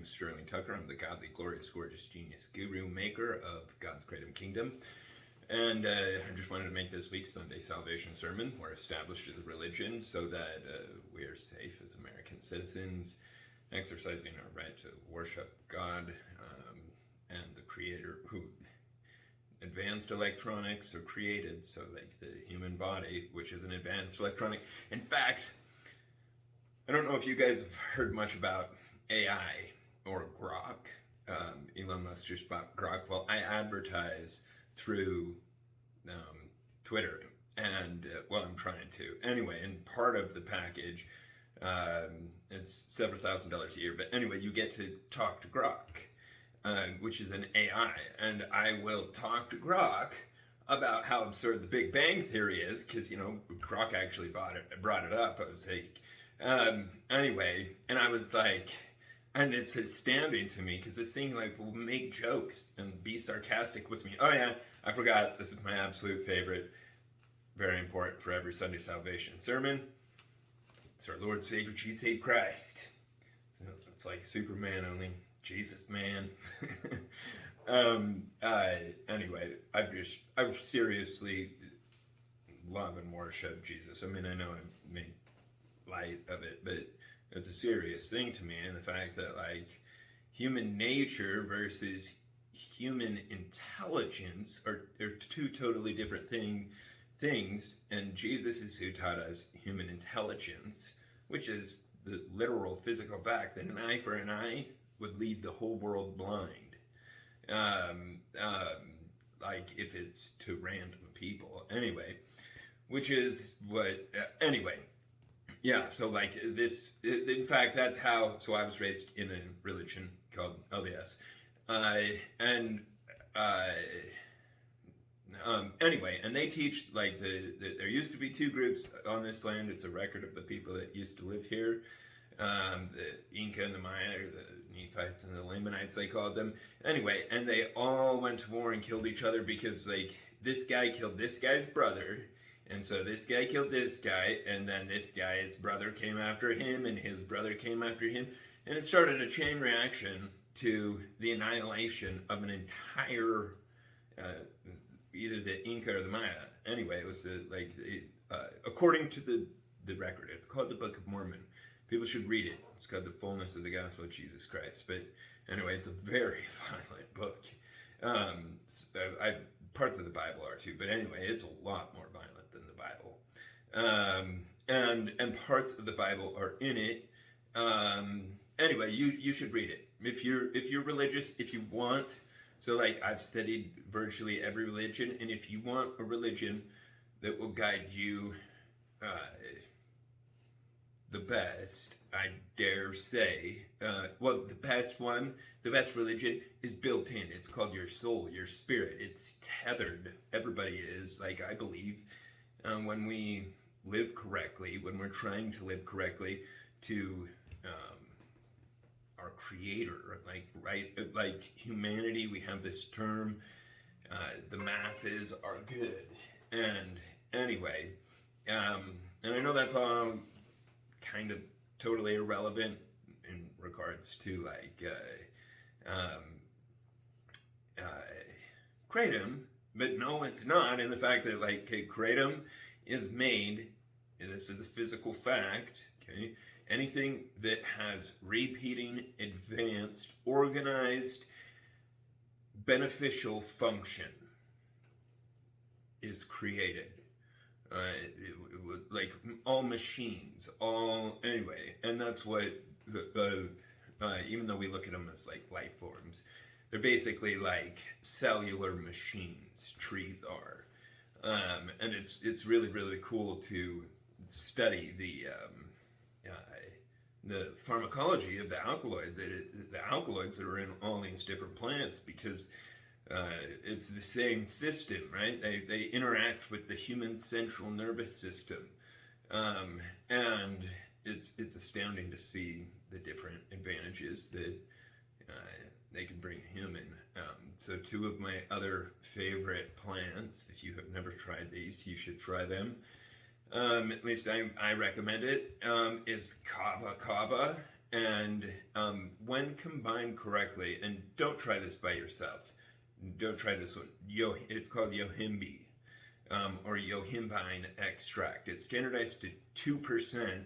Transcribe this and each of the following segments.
name's Sterling Tucker. I'm the godly, glorious, gorgeous, genius guru maker of God's Kratom Kingdom. And I just wanted to make this week's Sunday Salvation Sermon. We're established as a religion so that we are safe as American citizens, exercising our right to worship God and the Creator who advanced electronics are created, so like the human body, which is an advanced electronic. In fact, I don't know if you guys have heard much about AI or Grok. Elon Musk just bought Grok. Well, I advertise through Twitter, and I'm trying to. Anyway, and part of the package, it's several $1,000s a year. But anyway, you get to talk to Grok, which is an AI, and I will talk to Grok about how absurd the Big Bang Theory is, because Grok actually brought it up. I was like, anyway, and I was like, and it's astounding to me because this thing like will make jokes and be sarcastic with me. Oh yeah, I forgot. This is my absolute favorite, very important for every Sunday salvation sermon. It's our Lord Savior Jesus Christ. So it's like Superman, only Jesus man. Anyway, I seriously love and worship Jesus. I mean, I know I made light of it, but it's a serious thing to me, and the fact that like human nature versus human intelligence are two totally different things, and Jesus is who taught us human intelligence, which is the literal physical fact that an eye for an eye would lead the whole world blind, like if it's to random people. Anyway, which is what anyway. Yeah, so like this, in fact, that's how, so I was raised in a religion called LDS. Anyway, and they teach like there used to be two groups on this land. It's a record of the people that used to live here. The Inca and the Maya, or the Nephites and the Lamanites, they called them. Anyway, and they all went to war and killed each other because like this guy killed this guy's brother. And so this guy killed this guy, and then this guy's brother came after him, and his brother came after him. And it started a chain reaction to the annihilation of an entire, either the Inca or the Maya. Anyway, it was according to the record, it's called the Book of Mormon. People should read it. It's called The Fullness of the Gospel of Jesus Christ. But anyway, it's a very violent book. Parts of the Bible are too, but anyway, it's a lot more violent than the Bible, and parts of the Bible are in it. Anyway, you should read it if you're religious. If you want, so like I've studied virtually every religion, and if you want a religion that will guide you the best, I dare say, the best religion is built in. It's called your soul, your spirit. It's tethered. Everybody is, like, I believe, when we live correctly, when we're trying to live correctly to our Creator, like humanity, we have this term, the masses are good. And anyway, and I know that's all kind of totally irrelevant in regards to like Kratom, but no, it's not. In the fact that like Kratom is made, and this is a physical fact, okay, anything that has repeating, advanced, organized, beneficial function is created. Like all machines, anyway, and that's what even though we look at them as like life forms, they're basically like cellular machines. Trees are, and it's really, really cool to study the pharmacology of the alkaloids that are in all these different plants, because it's the same system, right? They interact with the human central nervous system, and it's astounding to see the different advantages that they can bring a human. So two of my other favorite plants, if you have never tried these, you should try them. At least I recommend it. Is kava, And when combined correctly, and don't try this by yourself. Don't try this one. It's called yohimbe, or yohimbine extract. It's standardized to 2%.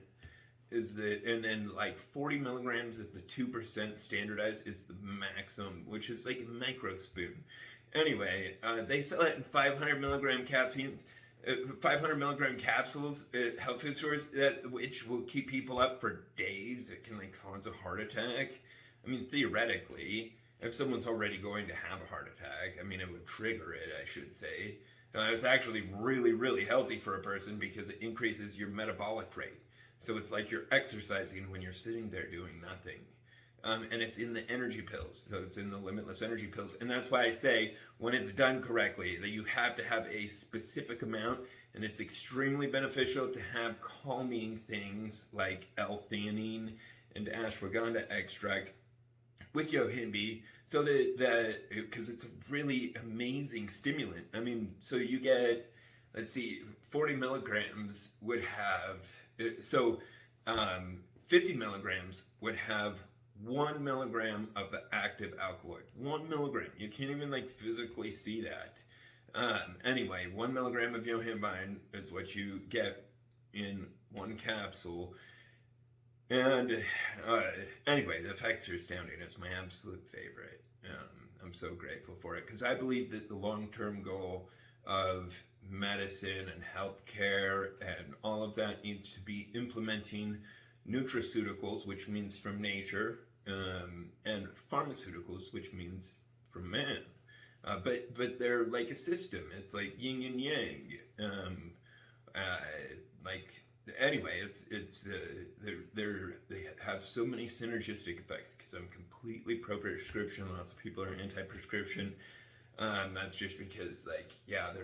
And then like 40 milligrams of the 2% standardized is the maximum, which is like a micro spoon. Anyway, they sell it in 500 milligram capsules. 500 milligram capsules at health food stores, which will keep people up for days. It can like cause a heart attack. I mean, theoretically, if someone's already going to have a heart attack, I mean, it would trigger it, I should say. It's actually really, really healthy for a person because it increases your metabolic rate. So it's like you're exercising when you're sitting there doing nothing. And it's in the energy pills, so it's in the limitless energy pills. And that's why I say, when it's done correctly, that you have to have a specific amount, and it's extremely beneficial to have calming things like L-theanine and ashwagandha extract with yohimbe, so that because it's a really amazing stimulant. I mean, so you get, let's see, 40 milligrams would have, 50 milligrams would have 1 milligram of the active alkaloid. 1 milligram. You can't even like physically see that. Anyway, 1 milligram of yohimbine is what you get in one capsule. And anyway, the effects are astounding. It's my absolute favorite. I'm so grateful for it because I believe that the long-term goal of medicine and healthcare and all of that needs to be implementing nutraceuticals, which means from nature, and pharmaceuticals, which means from man. But they're like a system. It's like yin and yang. Anyway, they have so many synergistic effects because I'm completely pro-prescription. Lots of people are anti-prescription. That's just because, like, yeah,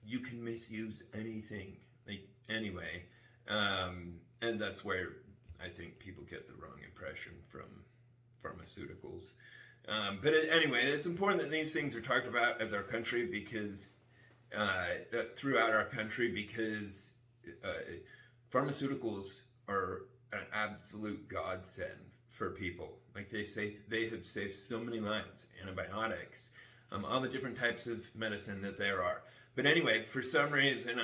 you can misuse anything. Like, anyway, and that's where I think people get the wrong impression from pharmaceuticals. Anyway, it's important that these things are talked about as our country because throughout our country because pharmaceuticals are an absolute godsend for people. Like they have saved so many lives. Antibiotics, all the different types of medicine that there are. But anyway, for some reason,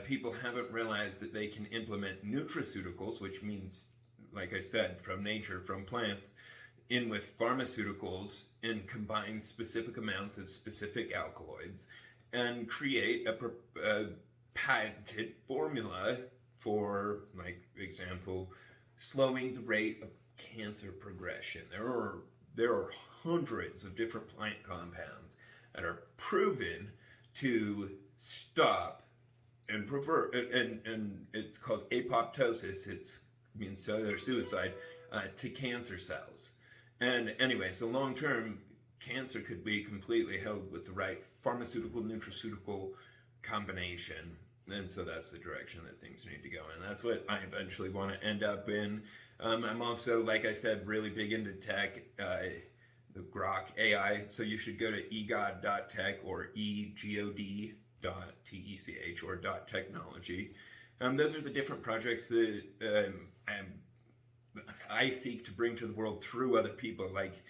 people haven't realized that they can implement nutraceuticals, which means, like I said, from nature, from plants, in with pharmaceuticals and combine specific amounts of specific alkaloids and create a patented formula for, like, example, slowing the rate of cancer progression. There are hundreds of different plant compounds that are proven to stop and revert, and it's called apoptosis. It means cellular suicide to cancer cells. And anyway, so long term, cancer could be completely held with the right pharmaceutical nutraceutical combination. And so that's the direction that things need to go in. That's what I eventually want to end up in. I'm also, like I said, really big into tech, the Grok AI. So you should go to egod.tech or egod.tech or .technology. Those are the different projects that I seek to bring to the world through other people. Like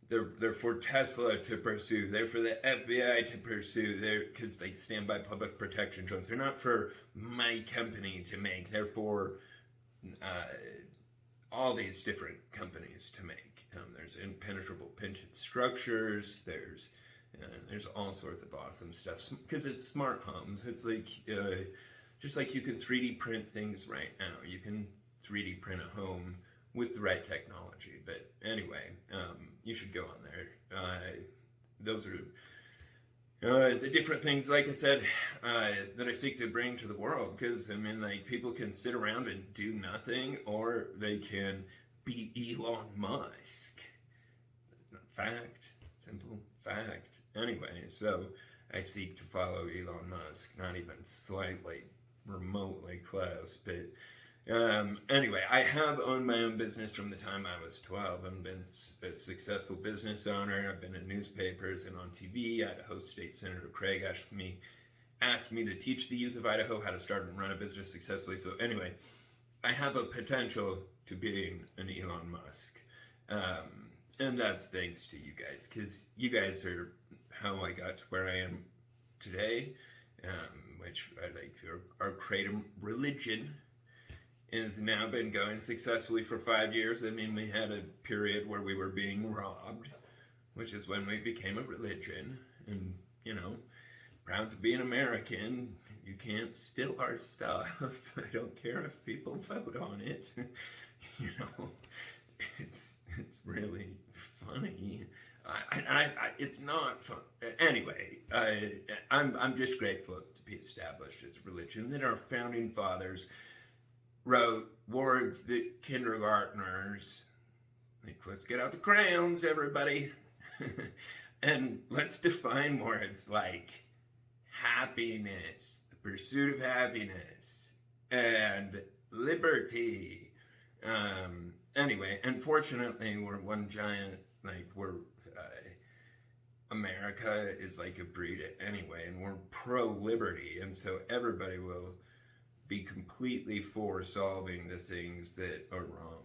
they're for Tesla to pursue. They're for the FBI to pursue. They're because they stand by public protection drones. They're not for my company to make. They're for all these different companies to make. There's impenetrable painted structures. There's all sorts of awesome stuff because it's smart homes. It's like just like you can 3D print things right now. You can 3D print a home with the right technology. But anyway, you should go on there. Those are the different things, like I said, that I seek to bring to the world. Because, I mean, like, people can sit around and do nothing, or they can be Elon Musk. Fact. Simple fact. Anyway, so I seek to follow Elon Musk. Not even slightly, remotely close, but anyway, I have owned my own business from the time I was 12. I've been a successful business owner. I've been in newspapers and on TV. Idaho State Senator Craig asked me to teach the youth of Idaho how to start and run a business successfully. So anyway, I have a potential to being an Elon Musk. And that's thanks to you guys, because you guys are how I got to where I am today, which I like our Kratom religion has now been going successfully for 5 years. I mean, we had a period where we were being robbed, which is when we became a religion. And, proud to be an American. You can't steal our stuff. I don't care if people vote on it. It's really funny. It's not fun. Anyway, I'm just grateful to be established as a religion that our founding fathers wrote words that kindergartners, like, let's get out the crayons, everybody, and let's define words like happiness, the pursuit of happiness, and liberty. Anyway, unfortunately, we're one giant, America is like a breed anyway, and we're pro-liberty, and so everybody will be completely for solving the things that are wrong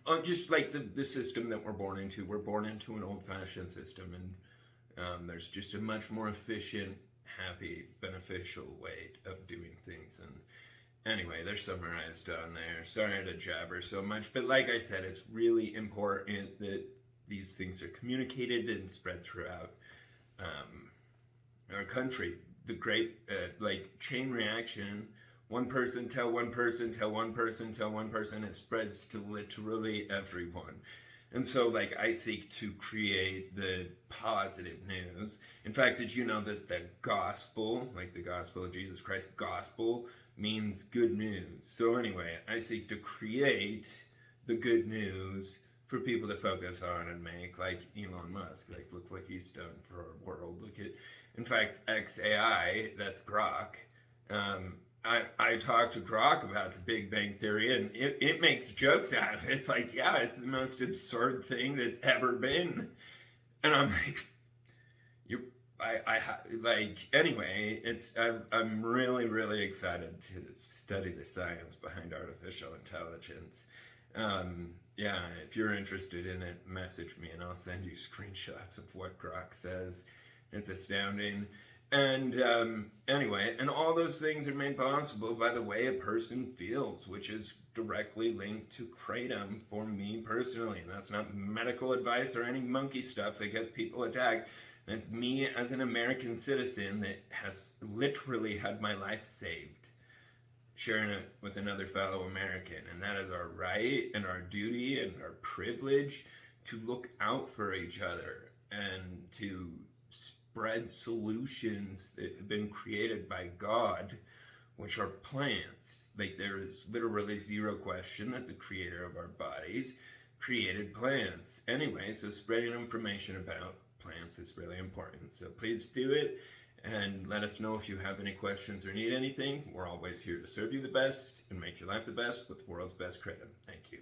on just like the system that we're born into. We're born into an old-fashioned system, and there's just a much more efficient, happy, beneficial way of doing things. And anyway, they're summarized on there. Sorry to jabber so much, but like I said, it's really important that these things are communicated and spread throughout our country. The great chain reaction, one person tell one person, tell one person, tell one person, it spreads to literally everyone. And so I seek to create the positive news. In fact, did you know that the gospel, like the gospel of Jesus Christ, gospel means good news? So anyway, I seek to create the good news for people to focus on and make, like Elon Musk. Like, look what he's done for our world. Look at, in fact, XAI, that's Grok. I talked to Grok about the Big Bang Theory, and it makes jokes out of it. It's like, yeah, it's the most absurd thing that's ever been. And I'm like, anyway, I'm really, really excited to study the science behind artificial intelligence. Yeah, if you're interested in it, message me and I'll send you screenshots of what Grok says. It's astounding. And anyway, and all those things are made possible by the way a person feels, which is directly linked to Kratom for me personally. And that's not medical advice or any monkey stuff that gets people attacked. That's me as an American citizen that has literally had my life saved, sharing it with another fellow American. And that is our right and our duty and our privilege to look out for each other and to spread solutions that have been created by God, which are plants. Like, there is literally zero question that the creator of our bodies created plants. Anyway, so spreading information about plants is really important. So please do it. And let us know if you have any questions or need anything. We're always here to serve you the best and make your life the best with the world's best Kratom. Thank you.